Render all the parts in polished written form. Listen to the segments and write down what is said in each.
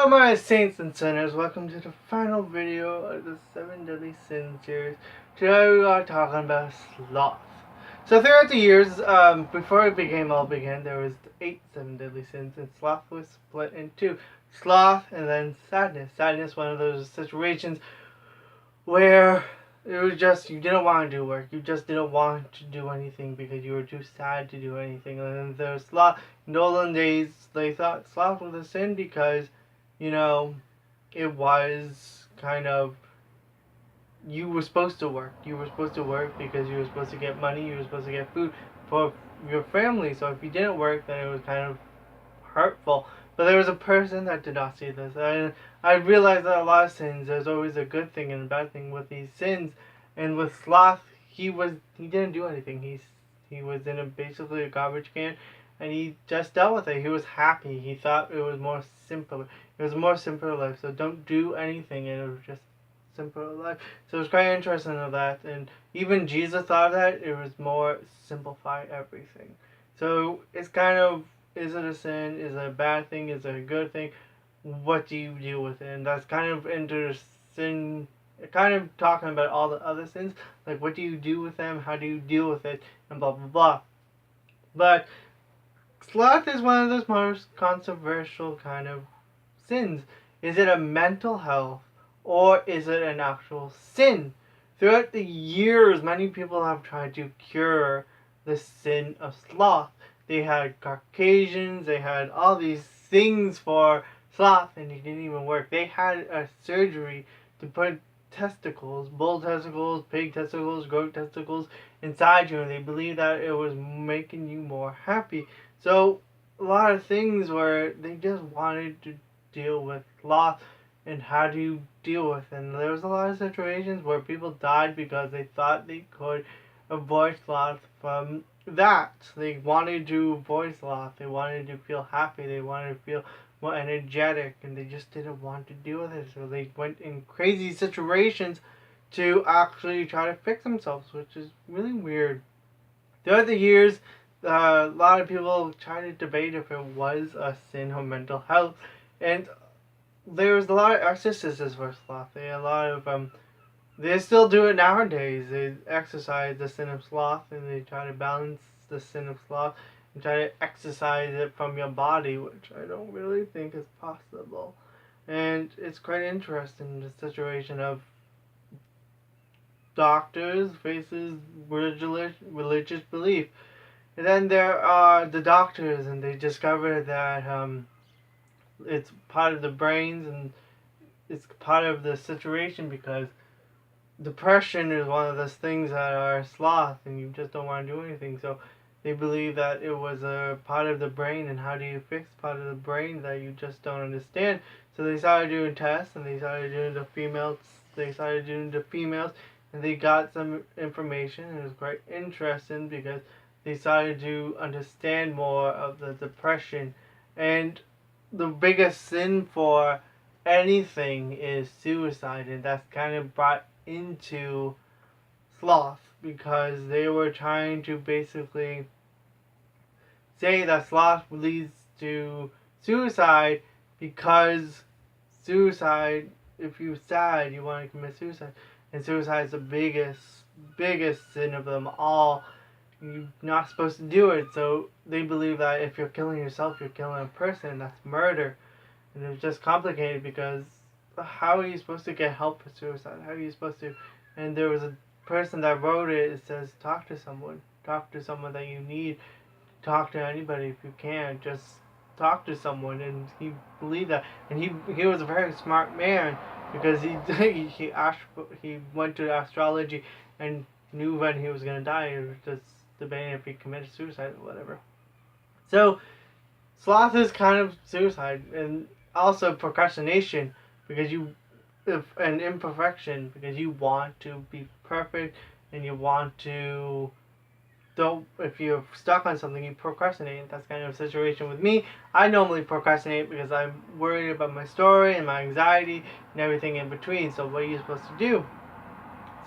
Hello my saints and sinners, welcome to the final video of the 7 Deadly Sins series. Today we are talking about sloth. So throughout the years, before it became all began, there was 7 Deadly Sins, and sloth was split in two. Sloth and then sadness. Sadness, one of those situations where it was just, you didn't want to do work. You just didn't want to do anything because you were too sad to do anything. And then there was sloth. In the olden days, they thought sloth was a sin because, it was kind of, you were supposed to work. You were supposed to work because you were supposed to get money. You were supposed to get food for your family. So if you didn't work, then it was kind of hurtful. But there was a person that did not see this. I realized that a lot of sins, there's always a good thing and a bad thing with these sins. And with sloth, he didn't do anything. He was in basically a garbage can, and he just dealt with it. He was happy. He thought it was more simple. It was a more simpler life. So don't do anything, and it was just simpler life. So it was quite interesting of that. And even Jesus thought that it was more simplify everything. So it's kind of, is it a sin? Is it a bad thing? Is it a good thing? What do you do with it? And that's kind of interesting, kind of talking about all the other sins. Like, what do you do with them? How do you deal with it? And blah, blah, blah. But sloth is one of those most controversial kind of sins. Is it a mental health or is it an actual sin? Throughout the years, many people have tried to cure the sin of sloth. They had Caucasians, they had all these things for sloth, and it didn't even work. They had a surgery to put testicles, bull testicles, pig testicles, goat testicles inside you, and they believed that it was making you more happy. So a lot of things where they just wanted to deal with sloth and how do you deal with it. And there was a lot of situations where people died because they thought they could avoid sloth from that. They wanted to avoid sloth. They wanted to feel happy. They wanted to feel more energetic, and they just didn't want to deal with it. So they went in crazy situations to actually try to fix themselves, which is really weird. Throughout the years, a lot of people tried to debate if it was a sin or mental health, and there was a lot of exorcisms for sloth. They still do it nowadays. They exercise the sin of sloth, and they try to balance the sin of sloth and try to exercise it from your body, which I don't really think is possible. And it's quite interesting, the situation of doctors faces religious belief. And then there are the doctors, and they discover that it's part of the brains, and it's part of the situation because depression is one of those things that are sloth, and you just don't want to do anything. So they believe that it was a part of the brain, and how do you fix part of the brain that you just don't understand? So they started doing tests, and they started doing the females. And they got some information, and it was quite interesting because they started to understand more of the depression. And the biggest sin for anything is suicide, and that's kind of brought into sloth because they were trying to basically say that sloth leads to suicide because suicide, if you're sad, you want to commit suicide, and suicide is the biggest sin of them all. You're not supposed to do it. So they believe that if you're killing yourself, you're killing a person. That's murder. And it's just complicated because how are you supposed to get help for suicide? How are you supposed to? And there was a person that wrote it. It says, talk to someone. Talk to someone that you need. Talk to anybody if you can. Just talk to someone. And he believed that. And he was a very smart man because he went to astrology and knew when he was going to die. He was just debating if he committed suicide or whatever. So sloth is kind of suicide, and also procrastination because and imperfection because you want to be perfect, and you want to don't, if you're stuck on something, you procrastinate. That's kind of a situation with me. I normally procrastinate because I'm worried about my story and my anxiety and everything in between. So what are you supposed to do?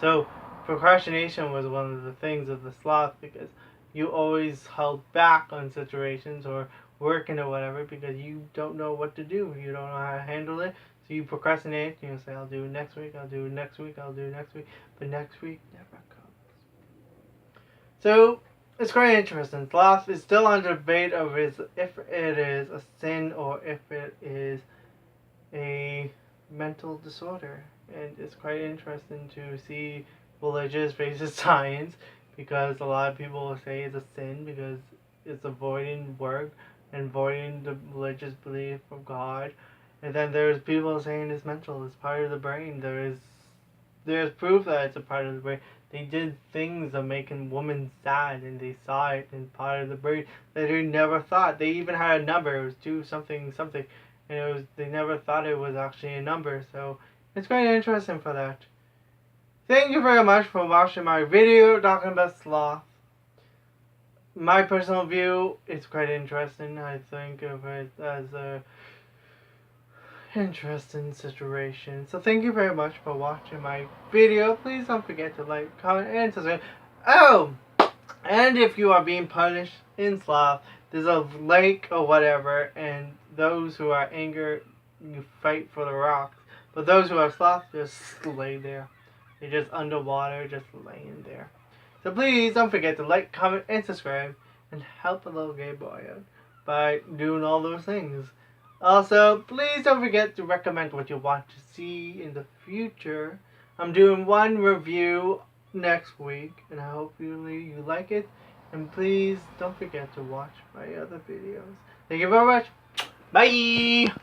So procrastination was one of the things of the sloth because you always held back on situations or working or whatever because you don't know what to do. You don't know how to handle it. So you procrastinate. You say, I'll do it next week, I'll do it next week, I'll do it next week. But next week never comes. So it's quite interesting. Sloth is still under debate of if it is a sin or if it is a mental disorder. And it's quite interesting to see religious versus science because a lot of people will say it's a sin because it's avoiding work and avoiding the religious belief of God. And then there's people saying it's mental, it's part of the brain. There's proof that it's a part of the brain. They did things of making women sad and they saw it in part of the brain that they never thought. They even had a number, it was 2 something something. And they never thought it was actually a number, so it's quite interesting for that. Thank you very much for watching my video talking about sloth. My personal view is quite interesting. I think of it as a interesting situation. So thank you very much for watching my video. Please don't forget to like, comment, and subscribe. Oh! And if you are being punished in sloth, there's a lake or whatever, and those who are angry, you fight for the rocks. But those who are sloth, just lay there. They're just underwater, just laying there. So please don't forget to like, comment, and subscribe, and help a little gay boy out by doing all those things. Also, please don't forget to recommend what you want to see in the future. I'm doing one review next week, and I hope you like it. And please don't forget to watch my other videos. Thank you very much. Bye!